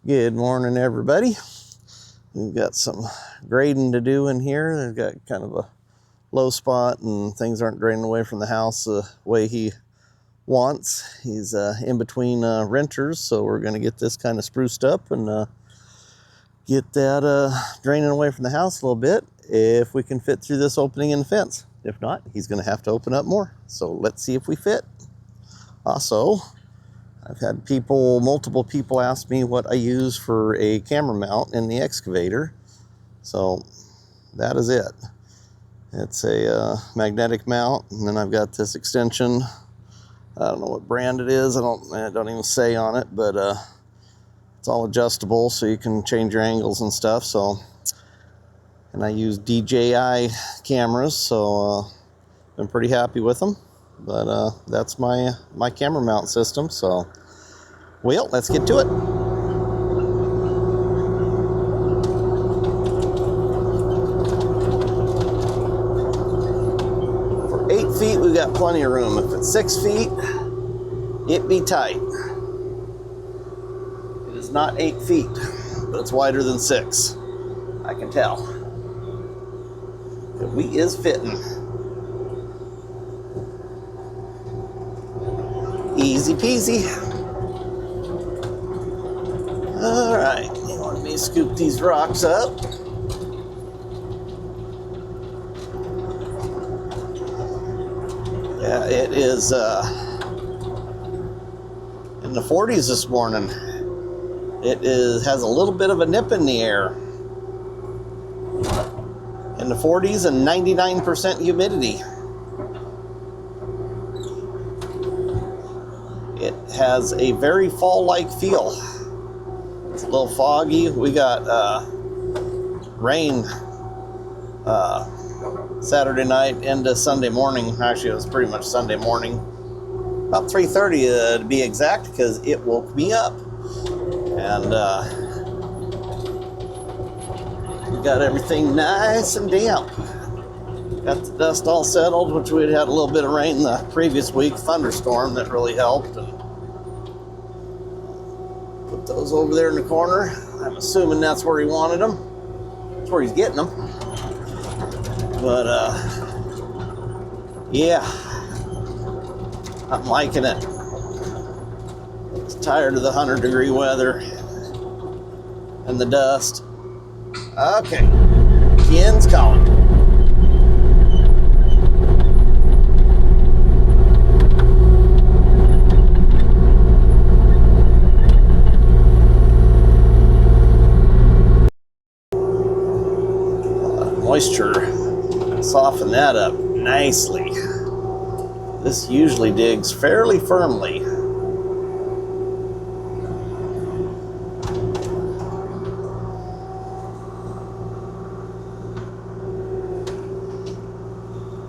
Good morning, everybody. We've got some grading to do in here. They've got kind of a low spot and things aren't draining away from the house the way he wants. He's in between renters, so we're going to get this kind of spruced up and get that draining away from the house a little bit if we can fit through this opening in the fence. If not, he's going to have to open up more. So let's see if we fit. Also, I've had multiple people ask me what I use for a camera mount in the excavator. So that is it. It's a magnetic mount, and then I've got this extension. I don't know what brand it is. I don't even say on it, but it's all adjustable, so you can change your angles and stuff. So, and I use DJI cameras, so been pretty happy with them. But that's my camera mount system. So, well, let's get to it. For 8 feet, we've got plenty of room. If it's 6 feet, it be tight. It is not 8 feet, but it's wider than 6. I can tell. The wheat is fitting. Easy peasy. All right, you want me to scoop these rocks up? Yeah, it is in the 40s this morning. It has a little bit of a nip in the air. In the 40s and 99% humidity. It has a very fall-like feel. It's a little foggy. We got rain Saturday night into Sunday morning. Actually, it was pretty much Sunday morning. About 3:30 to be exact, because it woke me up. And we got everything nice and damp. Got the dust all settled, which we had a little bit of rain the previous week, thunderstorm that really helped. And put those over there in the corner. I'm assuming that's where he wanted them. That's where he's getting them. But yeah, I'm liking it. I was tired of the 100-degree weather and the dust. Okay, Ken's calling. Moisture, soften that up nicely. This usually digs fairly firmly.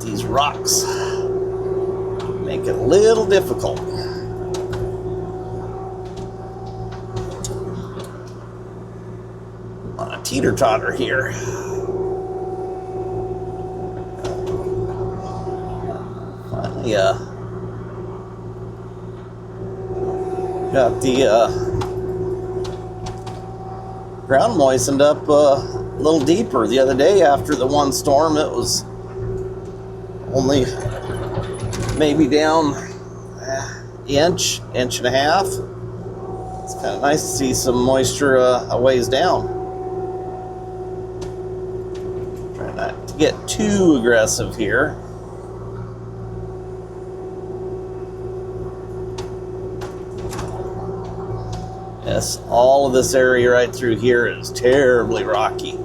These rocks make it a little difficult. On a teeter-totter here. Got the ground moistened up a little deeper. The other day after the one storm, it was only maybe down inch and a half. It's kind of nice to see some moisture a ways down. Try not to get too aggressive here. Yes, all of this area right through here is terribly rocky.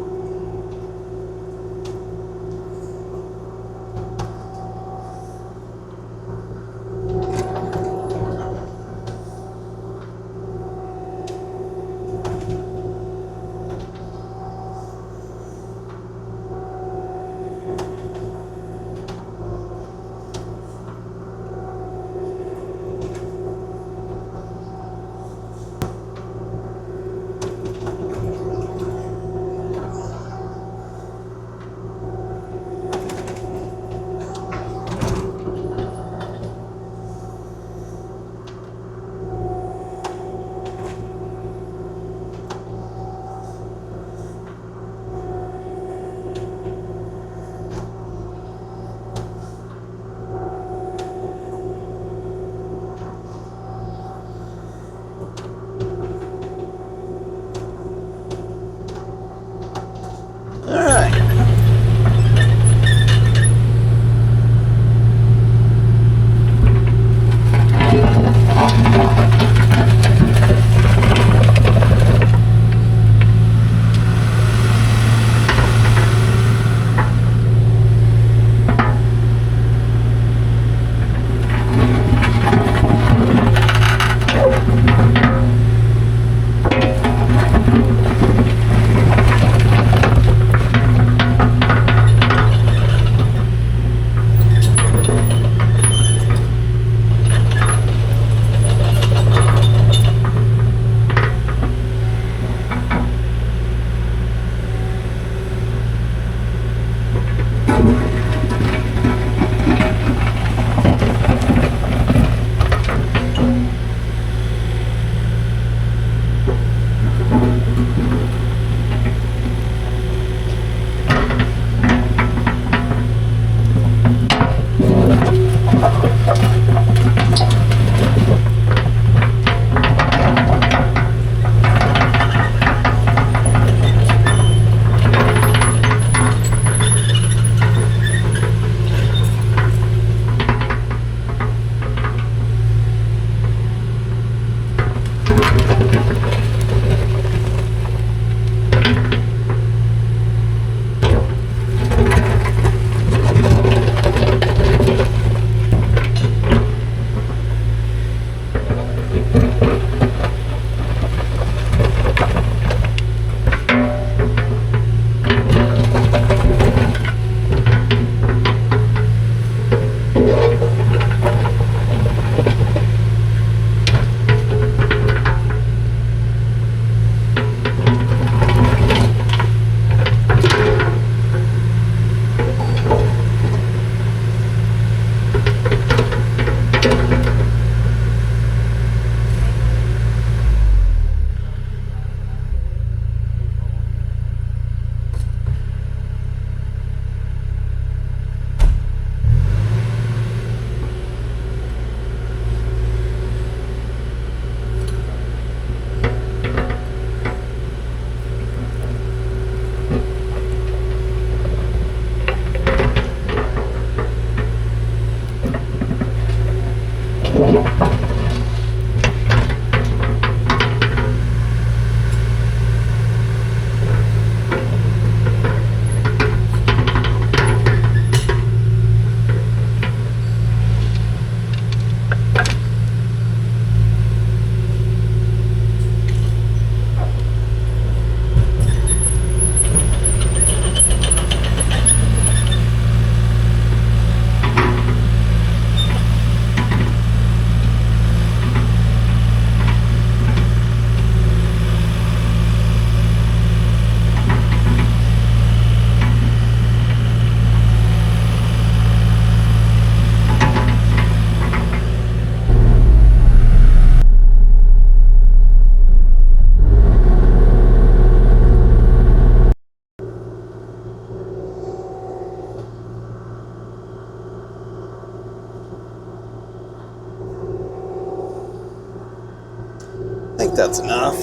think that's enough.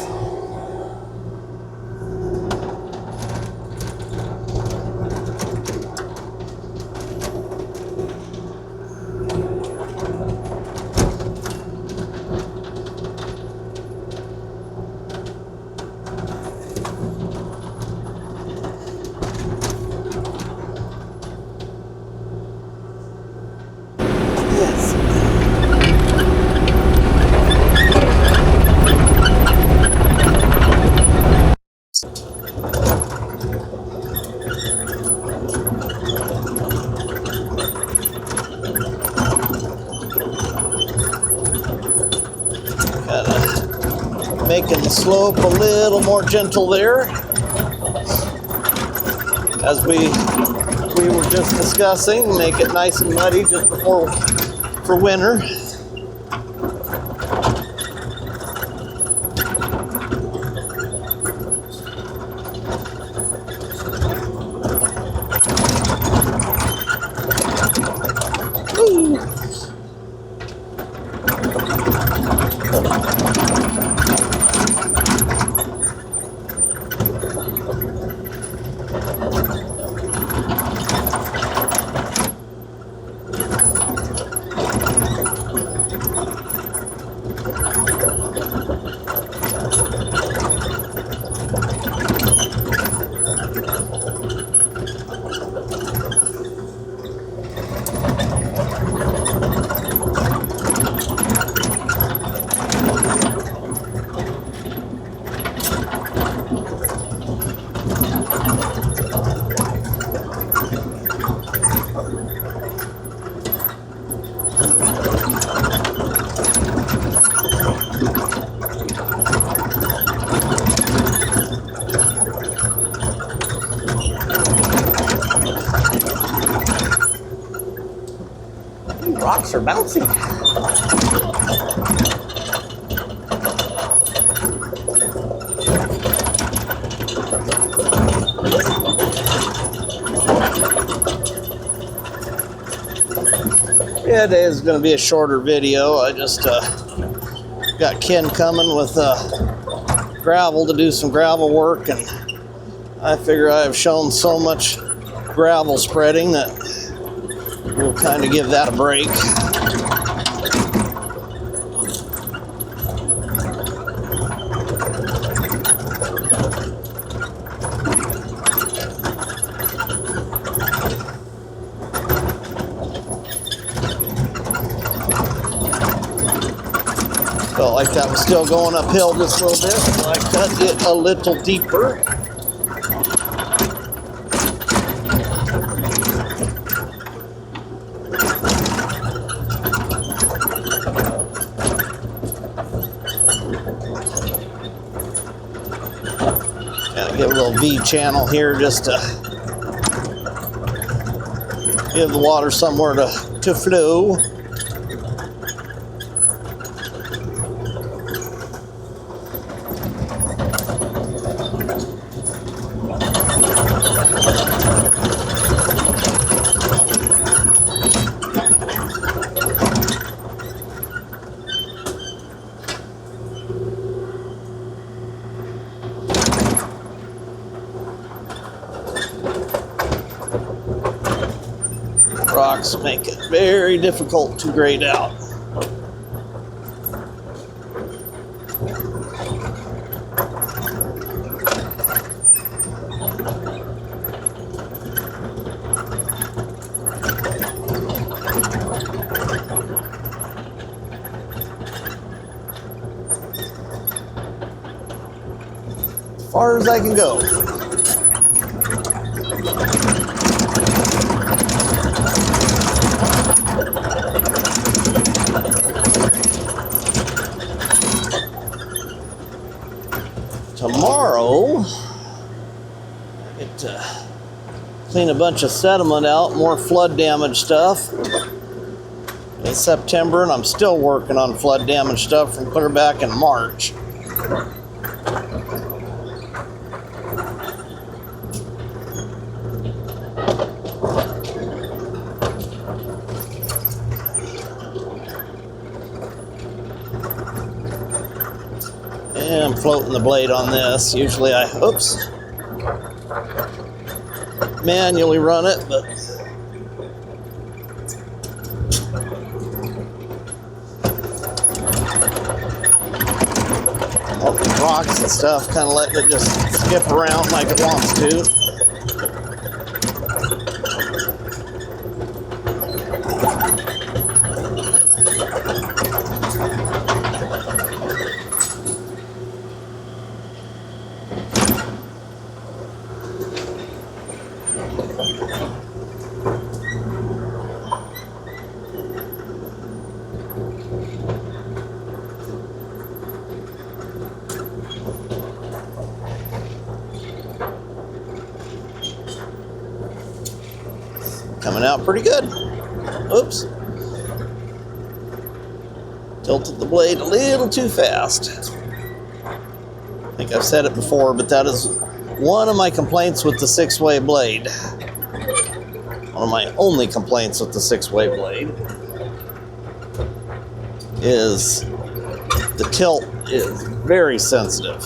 Making the slope a little more gentle there, as we were just discussing. Make it nice and muddy just for winter. Ooh. Rocks are bouncy. Yeah, today is going to be a shorter video. I just got Ken coming with gravel to do some gravel work, and I figure I have shown so much gravel spreading that we'll kind of give that a break. Felt like that was still going uphill just a little bit, so I cut it a little deeper. Give a little V channel here just to give the water somewhere to flow. Rocks make it very difficult to grade out. As far as I can go. Tomorrow, I get to clean a bunch of sediment out, more flood damage stuff. It's September and I'm still working on flood damage stuff from clear back in March. floating the blade on this. Usually I, oops, manually run it, but all the rocks and stuff, kind of letting it just skip around like it wants to. Coming out pretty good. Oops. Tilted the blade a little too fast. I think I've said it before, but that is one of my complaints with the 6-way blade. One of my only complaints with the 6-way blade is the tilt is very sensitive.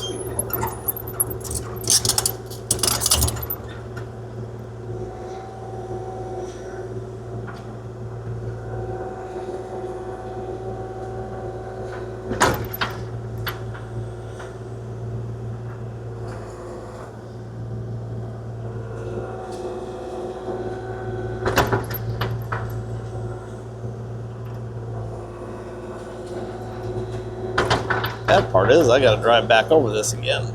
Bad part is I gotta drive back over this again.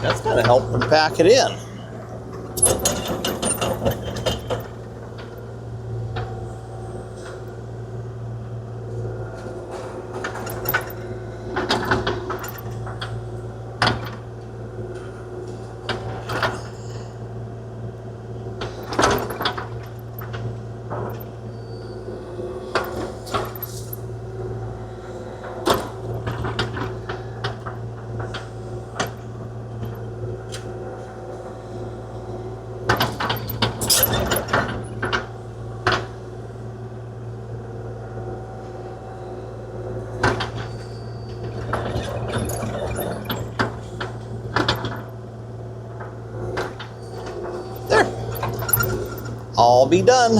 That's gonna help them pack it in. All be done.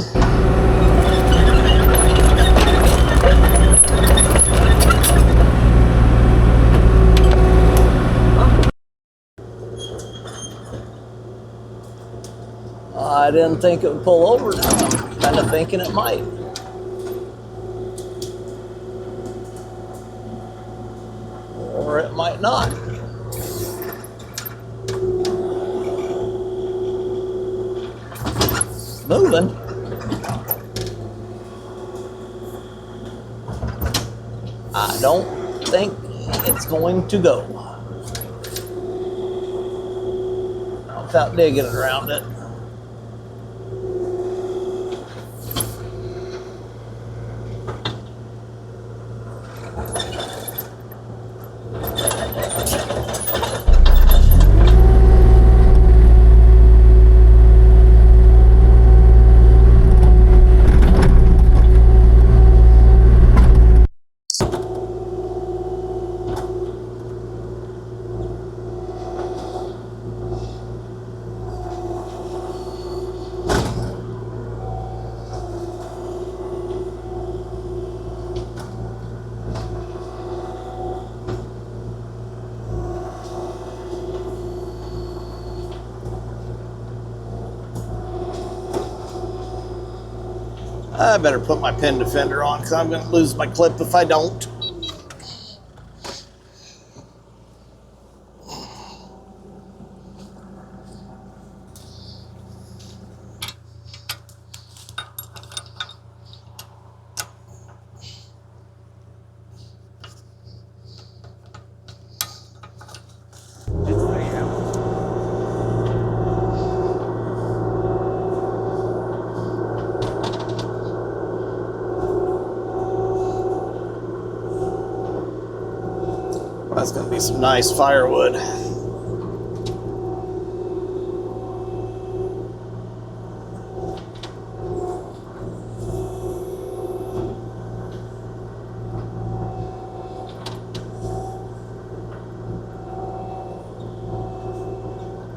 I didn't think it would pull over now. I'm kind of thinking it might. Or it might not. Moving. I don't think it's going to go. Not without digging around it. I better put my pin defender on because I'm going to lose my clip if I don't. That's going to be some nice firewood.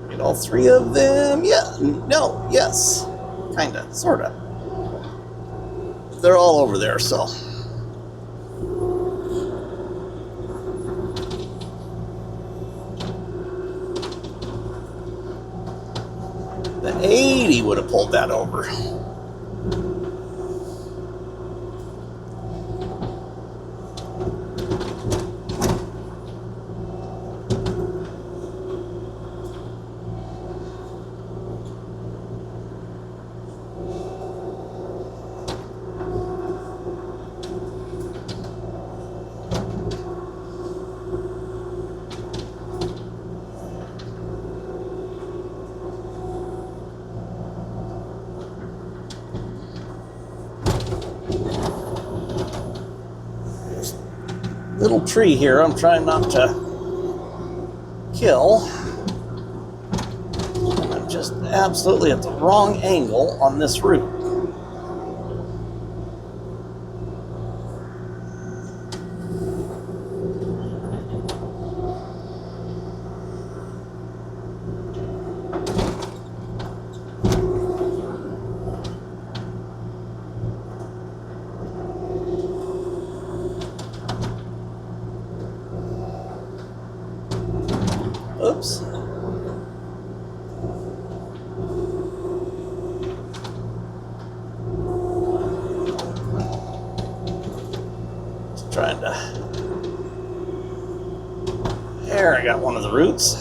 Get all three of them? Yeah, no, yes. Kinda, sorta. They're all over there, so. The 80 would have pulled that over. Little tree here I'm trying not to kill. And I'm just absolutely at the wrong angle on this route. Oops. Just trying to... There, I got one of the roots.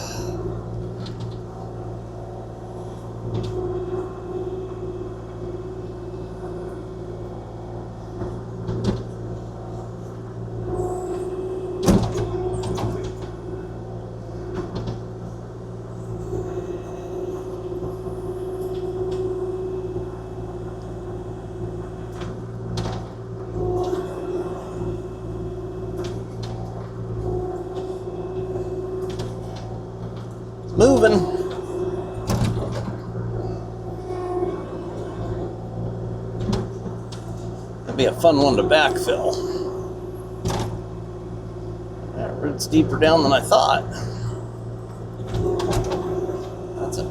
Moving. That'd be a fun one to backfill. That root's deeper down than I thought. That's a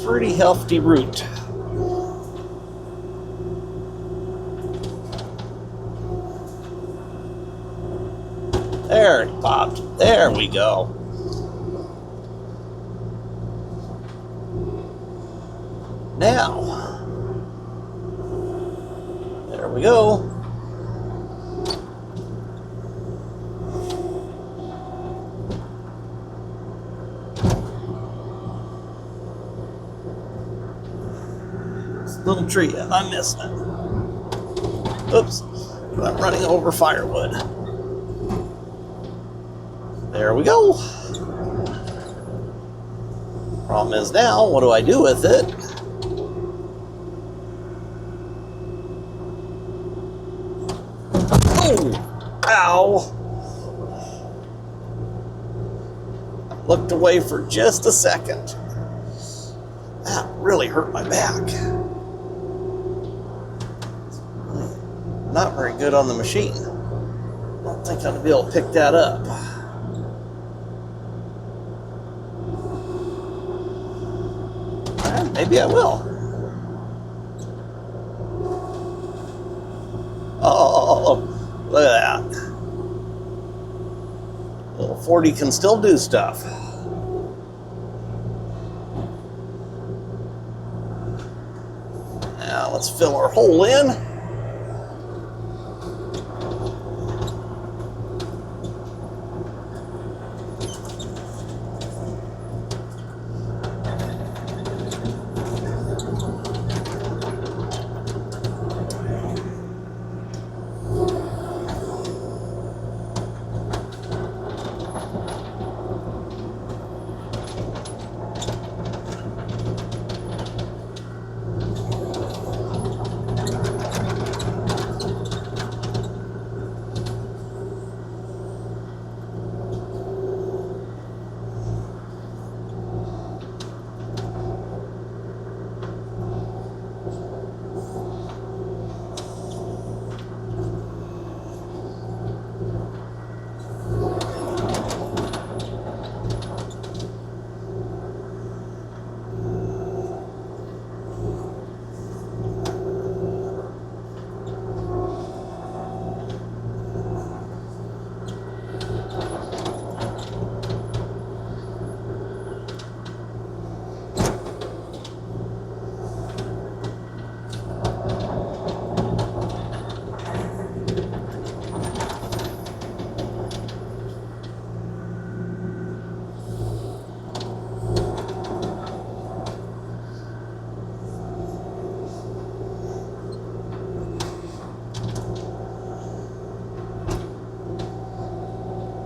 pretty hefty root. There it popped. There we go. Now, there we go. This little tree, I'm missing it. Oops, I'm running over firewood. There we go. Problem is now, what do I do with it? Ow! I looked away for just a second. That really hurt my back. Not very good on the machine. I don't think I'm gonna be able to pick that up. Maybe I will. Oh, look at that. Little 40 can still do stuff. Now let's fill our hole in.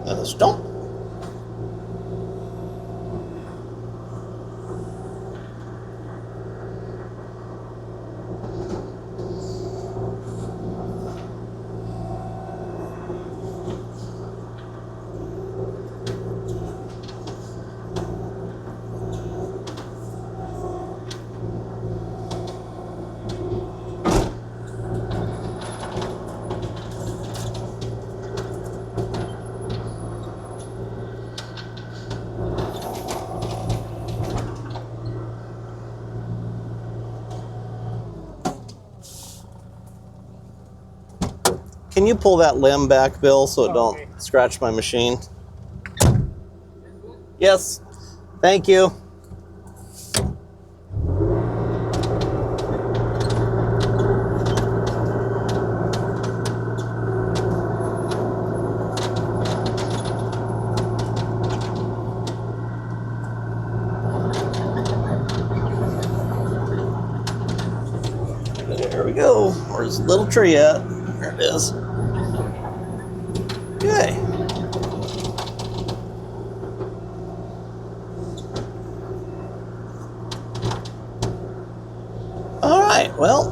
And the stump. Can you pull that limb back, Bill, so it don't scratch my machine? Yes. Thank you. There we go. Where's the little tree at? There it is. Okay. All right. Well,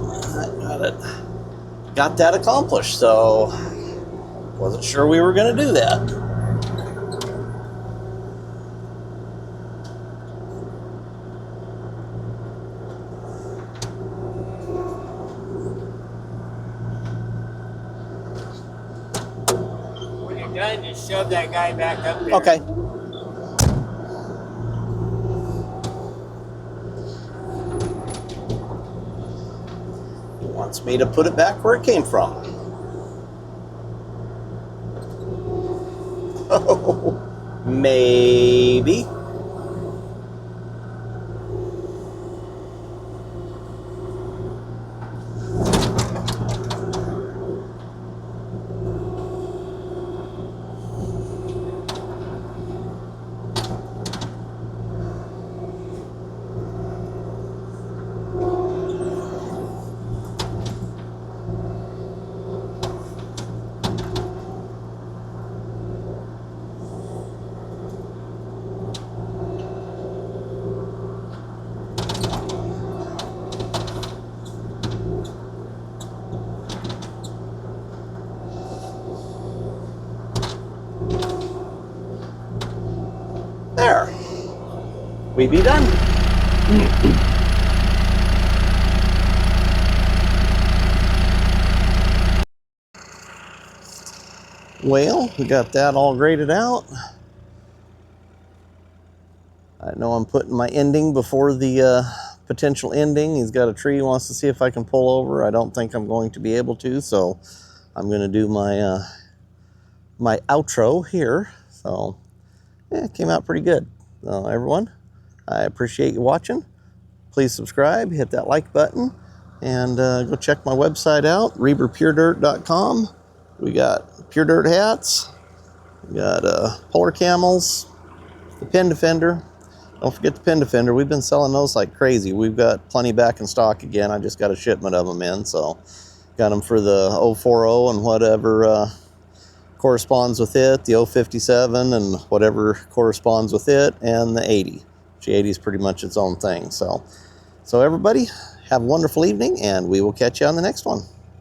I got that accomplished. So wasn't sure we were going to do that. When you're done, just shove that guy back up there. Okay. He wants me to put it back where it came from. Oh, maybe. There. We be done. Well, we got that all graded out. I know I'm putting my ending before the potential ending. He's got a tree he wants to see if I can pull over. I don't think I'm going to be able to, so I'm going to do my my outro here. So yeah, it came out pretty good. Everyone, I appreciate you watching. Please subscribe, hit that like button. And go check my website out, reberpuredirt.com. We got Pure Dirt hats. We got polar camels, the pin defender. Don't forget the pin defender. We've been selling those like crazy. We've got plenty back in stock again. I just got a shipment of them in, so got them for the 040 and whatever corresponds with it, the 057 and whatever corresponds with it, and the 80. The 80 is pretty much its own thing. So everybody, have a wonderful evening, and we will catch you on the next one.